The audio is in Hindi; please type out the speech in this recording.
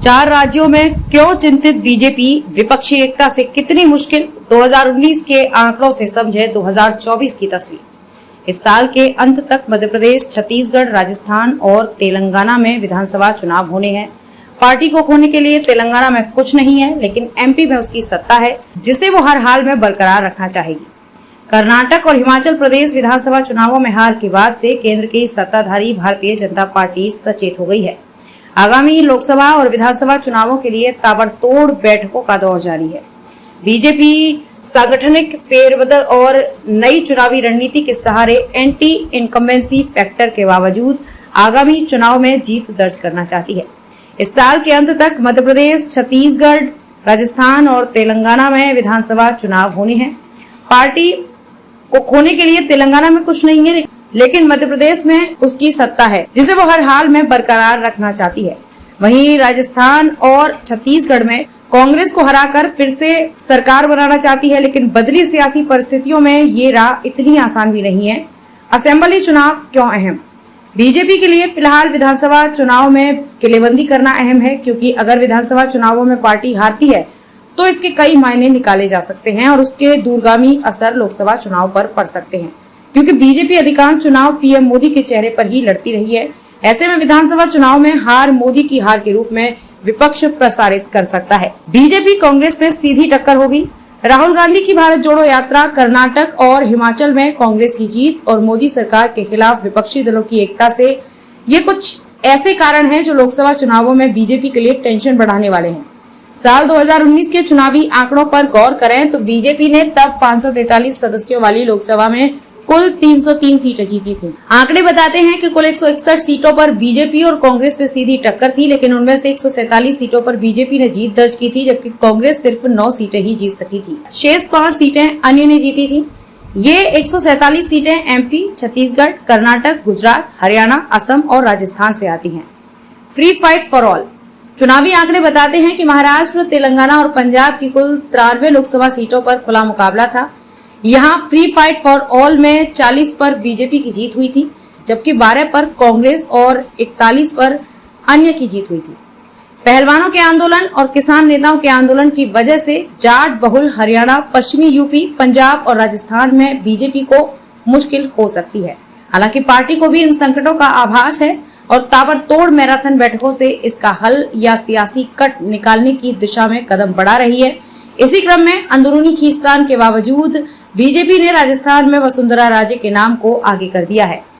चार राज्यों में क्यों चिंतित बीजेपी, विपक्षी एकता से कितनी मुश्किल, 2019 के आंकड़ों से समझे 2024 की तस्वीर। इस साल के अंत तक मध्य प्रदेश, छत्तीसगढ़, राजस्थान और तेलंगाना में विधानसभा चुनाव होने हैं। पार्टी को खोने के लिए तेलंगाना में कुछ नहीं है, लेकिन एमपी में उसकी सत्ता है, जिसे वो हर हाल में बरकरार रखना चाहेगी। कर्नाटक और हिमाचल प्रदेश विधानसभा चुनावों में हार के बाद से केंद्र की सत्ताधारी भारतीय जनता पार्टी सचेत हो गई है। आगामी लोकसभा और विधानसभा चुनावों के लिए ताबड़तोड़ बैठकों का दौर जारी है। बीजेपी सांगठनिक फेरबदल और नई चुनावी रणनीति के सहारे एंटी इनकम्बेंसी फैक्टर के बावजूद आगामी चुनाव में जीत दर्ज करना चाहती है। इस साल के अंत तक मध्य प्रदेश, छत्तीसगढ़, राजस्थान और तेलंगाना में विधानसभा चुनाव होने हैं। पार्टी को खोने के लिए तेलंगाना में कुछ नहीं है, लेकिन मध्य प्रदेश में उसकी सत्ता है, जिसे वो हर हाल में बरकरार रखना चाहती है। वहीं राजस्थान और छत्तीसगढ़ में कांग्रेस को हराकर फिर से सरकार बनाना चाहती है, लेकिन बदली सियासी परिस्थितियों में ये राह इतनी आसान भी नहीं है। असेंबली चुनाव क्यों अहम? बीजेपी के लिए फिलहाल विधानसभा चुनाव में किलेबंदी करना अहम है, क्योंकि अगर विधानसभा चुनावों में पार्टी हारती है तो इसके कई मायने निकाले जा सकते हैं और उसके दूरगामी असर लोकसभा चुनाव पर पड़ सकते हैं, क्योंकि बीजेपी अधिकांश चुनाव पीएम मोदी के चेहरे पर ही लड़ती रही है। ऐसे में विधानसभा चुनाव में हार मोदी की हार के रूप में विपक्ष प्रसारित कर सकता है। बीजेपी कांग्रेस में सीधी टक्कर होगी। राहुल गांधी की भारत जोड़ो यात्रा, कर्नाटक और हिमाचल में कांग्रेस की जीत और मोदी सरकार के खिलाफ विपक्षी दलों की एकता से ये कुछ ऐसे कारण हैं जो लोकसभा चुनावों में बीजेपी के लिए टेंशन बढ़ाने वाले हैं। साल 2019 के चुनावी आंकड़ों पर गौर करें तो बीजेपी ने तब 543 सदस्यों वाली लोकसभा में कुल 303 सीटें जीती थी। आंकड़े बताते हैं कि कुल 161 सीटों पर बीजेपी और कांग्रेस में सीधी टक्कर थी, लेकिन उनमें से 147 सीटों पर बीजेपी ने जीत दर्ज की थी, जबकि कांग्रेस सिर्फ 9 सीटें ही जीत सकी थी। शेष 5 सीटें अन्य ने जीती थी। ये 147 सीटें एमपी, छत्तीसगढ़, कर्नाटक, गुजरात, हरियाणा, असम और राजस्थान से आती हैं। Free fight for all. चुनावी आंकड़े बताते हैं कि महाराष्ट्र, तेलंगाना और पंजाब की कुल 93 लोकसभा सीटों पर खुला मुकाबला था। यहाँ फ्री फाइट फॉर ऑल में 40 पर बीजेपी की जीत हुई थी, जबकि 12 पर कांग्रेस और 41 पर अन्य की जीत हुई थी। पहलवानों के आंदोलन और किसान नेताओं के आंदोलन की वजह से जाट बहुल हरियाणा, पश्चिमी यूपी, पंजाब और राजस्थान में बीजेपी को मुश्किल हो सकती है। हालांकि पार्टी को भी इन संकटों का आभास है और ताबड़तोड़ मैराथन बैठकों से इसका हल या सियासी कट निकालने की दिशा में कदम बढ़ा रही है। इसी क्रम में अंदरूनी खींचतान के बावजूद बीजेपी ने राजस्थान में वसुंधरा राजे के नाम को आगे कर दिया है।